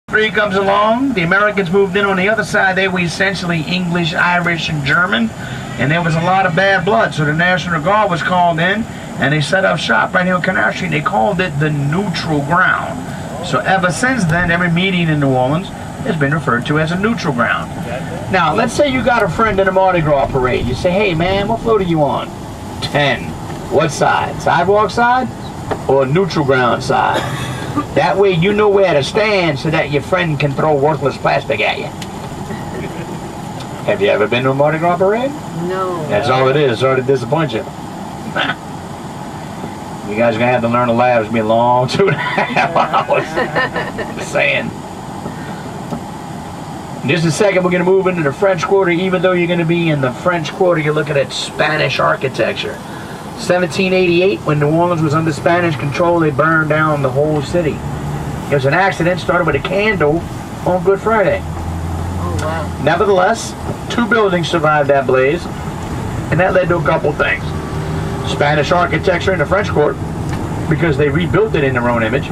Three comes along. The Americans moved in on the other side. They were essentially English, Irish, and German. And there was a lot of bad blood. So the National Guard was called in, and they set up shop right here on Canal Street. They called it the neutral ground. So ever since then, every meeting in New Orleans has been referred to as a neutral ground. Now, let's say you got a friend in a Mardi Gras parade. You say, hey, man, what float are you on? 10. What side? Sidewalk side or neutral ground side? That way you know where to stand so that your friend can throw worthless plastic at you. Have you ever been to a Mardi Gras parade? No. That's all it is. Sorry to disappoint you. You guys are going to have to learn to laugh. It's going to be a long 2.5 hours. Just saying. In just a second, we're going to move into the French Quarter. Even though you're going to be in the French Quarter, you're looking at Spanish architecture. 1788, when New Orleans was under Spanish control, they burned down the whole city. It was an accident, started with a candle on Good Friday. Oh, wow. Nevertheless, 2 buildings survived that blaze, and that led to a couple things. Spanish architecture in the French Court, because they rebuilt it in their own image.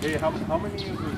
Hey, how many of those?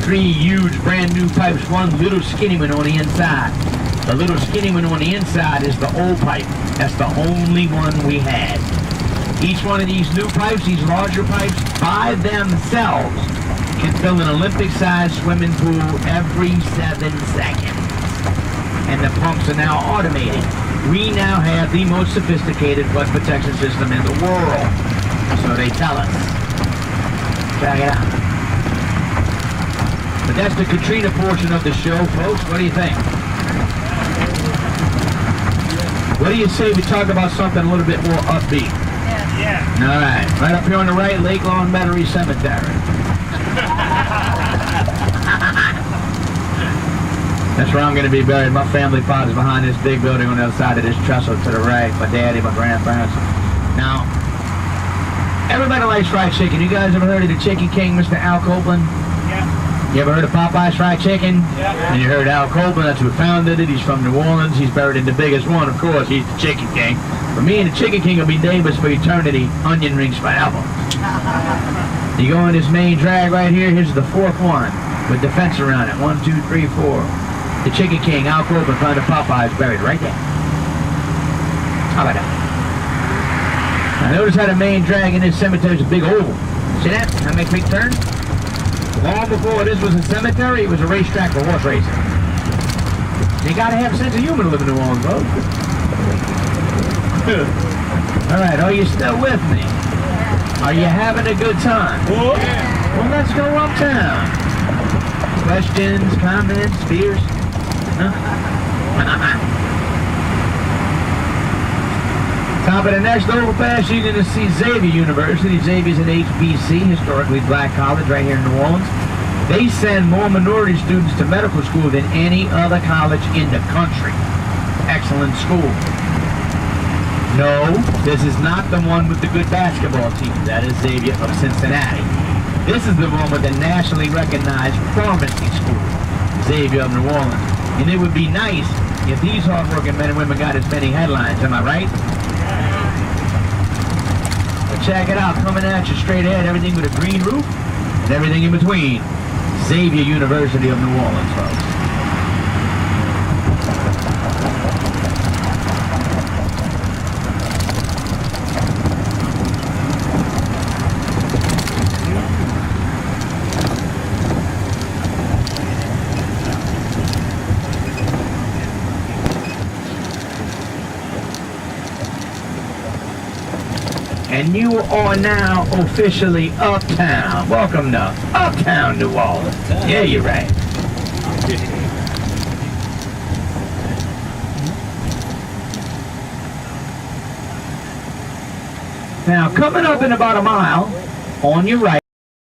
Three huge brand new pipes, one little skinny one on the inside. The little skinny one on the inside is the old pipe. That's the only one we had. Each one of these new pipes, these larger pipes, by themselves can fill an Olympic-sized swimming pool every 7 seconds. And the pumps are now automated. We now have the most sophisticated flood protection system in the world. So they tell us. Check it out. But that's the Katrina portion of the show, folks. What do you think? What do you say we talk about something a little bit more upbeat? Yeah. All right. Right up here on the right, Lake Lawn Metairie Cemetery. That's where I'm going to be buried. My family plot is behind this big building on the other side of this trestle to the right. My daddy, my grandparents. Now, everybody likes fried chicken. You guys ever heard of the Chicken King, Mr. Al Copeland? You ever heard of Popeye's Fried Chicken? Yeah. And you heard Al Copeland, that's who founded it. He's from New Orleans. He's buried in the biggest one, of course. He's the Chicken King. For me and the Chicken King will be neighbors for eternity. Onion rings forever. You go in this main drag right here. Here's the 4th one with the fence around it. 1, 2, 3, 4. The Chicken King, Al Copeland, found the Popeyes buried right there. How about that? Now notice how the main drag in this cemetery is a big oval. See that? How make big turns? Long before this was a cemetery, it was a racetrack for horse racing. You gotta have a sense of humor to live in New Orleans, folks. Alright, are you still with me? Are you having a good time? Well, let's go uptown. Questions, comments, fears? Huh? Top of the next overpass, you're going to see Xavier University. Xavier's an HBC, historically black college, right here in New Orleans. They send more minority students to medical school than any other college in the country. Excellent school. No, this is not the one with the good basketball team. That is Xavier of Cincinnati. This is the one with the nationally recognized pharmacy school, Xavier of New Orleans. And it would be nice if these hardworking men and women got as many headlines, am I right? But check it out, coming at you straight ahead, everything with a green roof and everything in between. Xavier University of New Orleans, folks. And you are now officially uptown. Welcome to Uptown New Orleans. Yeah, you're right. Now, coming up in about a mile, on your right,